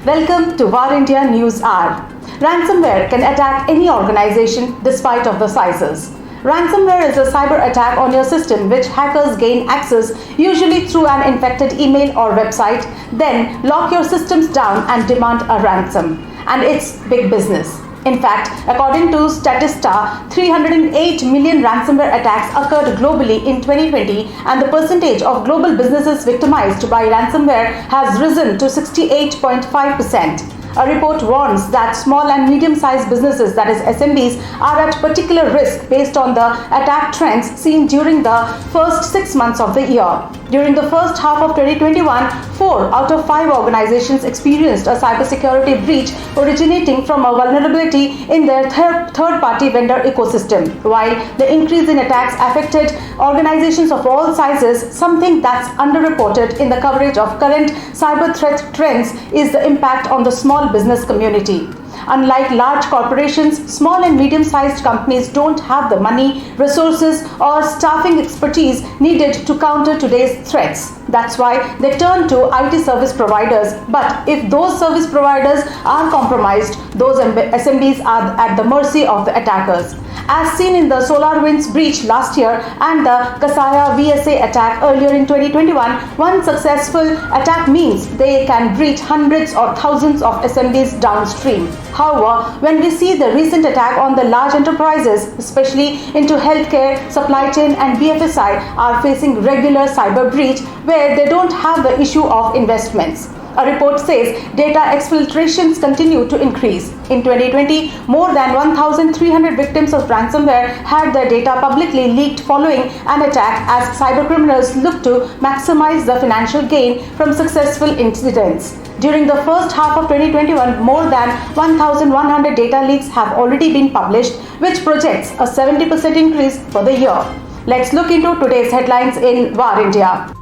Welcome to War India News Hour. Ransomware can attack any organization despite of the sizes. Ransomware is a cyber attack on your system which hackers gain access usually through an infected email or website, then lock your systems down and demand a ransom. And it's big business. In fact, according to Statista, 308 million ransomware attacks occurred globally in 2020, and the percentage of global businesses victimized by ransomware has risen to 68.5%. A report warns that small and medium-sized businesses, that is SMBs, are at particular risk based on the attack trends seen during the first 6 months of the year. During the first half of 2021, 4 out of 5 organizations experienced a cybersecurity breach originating from a vulnerability in their third-party vendor ecosystem. While the increase in attacks affected organizations of all sizes, something that's underreported in the coverage of current cyber threat trends is the impact on the small business community. Unlike large corporations, small and medium-sized companies don't have the money, resources, or staffing expertise needed to counter today's threats. That's why they turn to IT service providers. But if those service providers are compromised, those SMBs are at the mercy of the attackers. As seen in the SolarWinds breach last year and the Kaseya VSA attack earlier in 2021, one successful attack means they can breach hundreds or thousands of SMBs downstream. However, when we see the recent attack on the large enterprises, especially into healthcare, supply chain and BFSI, are facing regular cyber breach where they don't have the issue of investments. A report says data exfiltrations continue to increase. In 2020, more than 1,300 victims of ransomware had their data publicly leaked following an attack as cybercriminals look to maximize the financial gain from successful incidents. During the first half of 2021, more than 1,100 data leaks have already been published, which projects a 70% increase for the year. Let's look into today's headlines in War India.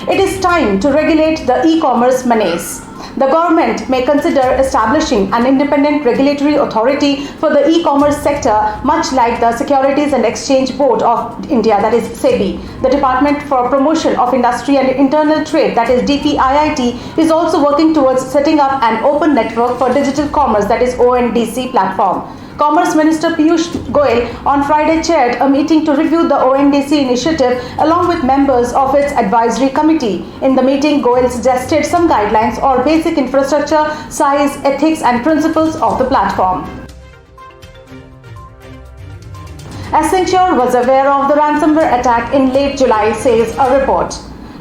It is time to regulate the e-commerce menace. The government may consider establishing an independent regulatory authority for the e-commerce sector, much like the Securities and Exchange Board of India, that is SEBI. The Department for Promotion of Industry and Internal Trade, that is DPIIT, is also working towards setting up an open network for digital commerce, that is ONDC platform. Commerce Minister Piyush Goyal on Friday chaired a meeting to review the ONDC initiative along with members of its advisory committee. In the meeting, Goyal suggested some guidelines or basic infrastructure, size, ethics and principles of the platform. Accenture was aware of the ransomware attack in late July, says a report.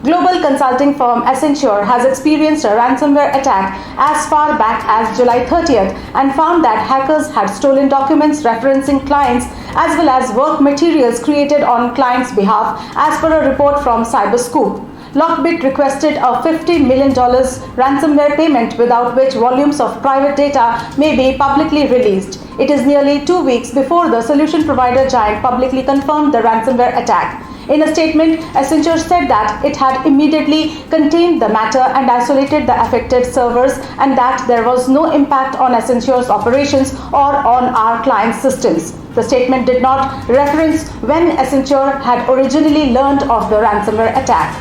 Global consulting firm Accenture has experienced a ransomware attack as far back as July 30th and found that hackers had stolen documents referencing clients as well as work materials created on clients' behalf, as per a report from CyberScoop. Lockbit requested a $50 million ransomware payment, without which volumes of private data may be publicly released. It is nearly 2 weeks before the solution provider giant publicly confirmed the ransomware attack. In a statement, Accenture said that it had immediately contained the matter and isolated the affected servers, and that there was no impact on Accenture's operations or on our clients' systems. The statement did not reference when Accenture had originally learned of the ransomware attack.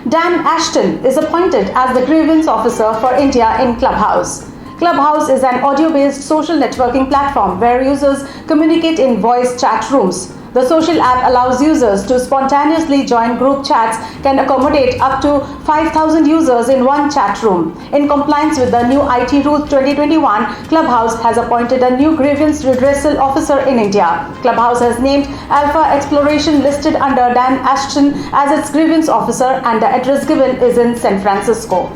Dan Ashton is appointed as the grievance officer for India in Clubhouse. Clubhouse is an audio-based social networking platform where users communicate in voice chat rooms. The social app allows users to spontaneously join group chats, can accommodate up to 5,000 users in one chat room. In compliance with the new IT Rules 2021, Clubhouse has appointed a new grievance redressal officer in India. Clubhouse has named Alpha Exploration, listed under Dan Ashton as its grievance officer, and the address given is in San Francisco.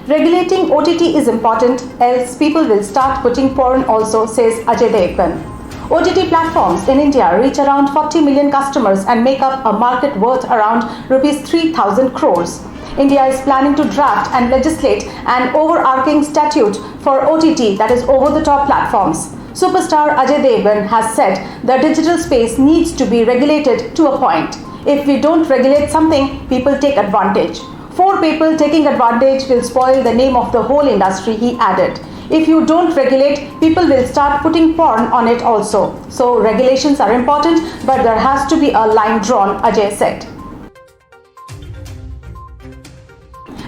Regulating OTT is important, else people will start putting porn also, says Ajay Devgan. OTT platforms in India reach around 40 million customers and make up a market worth around Rs 3,000 crores. India is planning to draft and legislate an overarching statute for OTT, that is over-the-top platforms. Superstar Ajay Devgan has said the digital space needs to be regulated to a point. If we don't regulate something, people take advantage. 4 people taking advantage will spoil the name of the whole industry, he added. If you don't regulate, people will start putting porn on it also. So regulations are important, but there has to be a line drawn, Ajay said.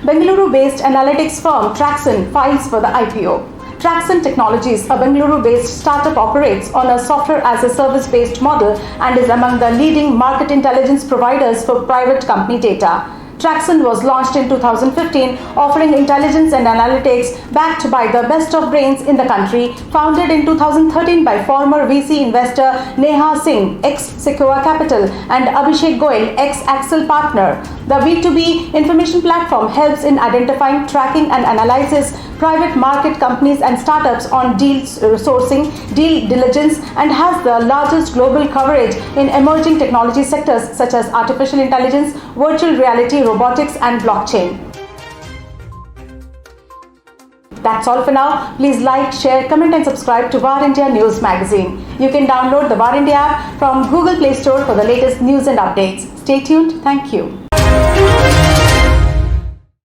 Bengaluru-based analytics firm Traxon files for the IPO. Traxon Technologies, a Bengaluru-based startup, operates on a software-as-a-service-based model and is among the leading market intelligence providers for private company data. Traxon was launched in 2015, offering intelligence and analytics backed by the best of brains in the country. Founded in 2013 by former VC investor Neha Singh, ex-Sequoia Capital, and Abhishek Goyal, ex-Axel partner, the B2B information platform helps in identifying, tracking, and analyzes private market companies and startups on deal sourcing, deal diligence, and has the largest global coverage in emerging technology sectors such as artificial intelligence, virtual reality, robotics, and blockchain. That's all for now. Please like, share, comment, and subscribe to VAR India News Magazine. You can download the VAR India app from Google Play Store for the latest news and updates. Stay tuned. Thank you.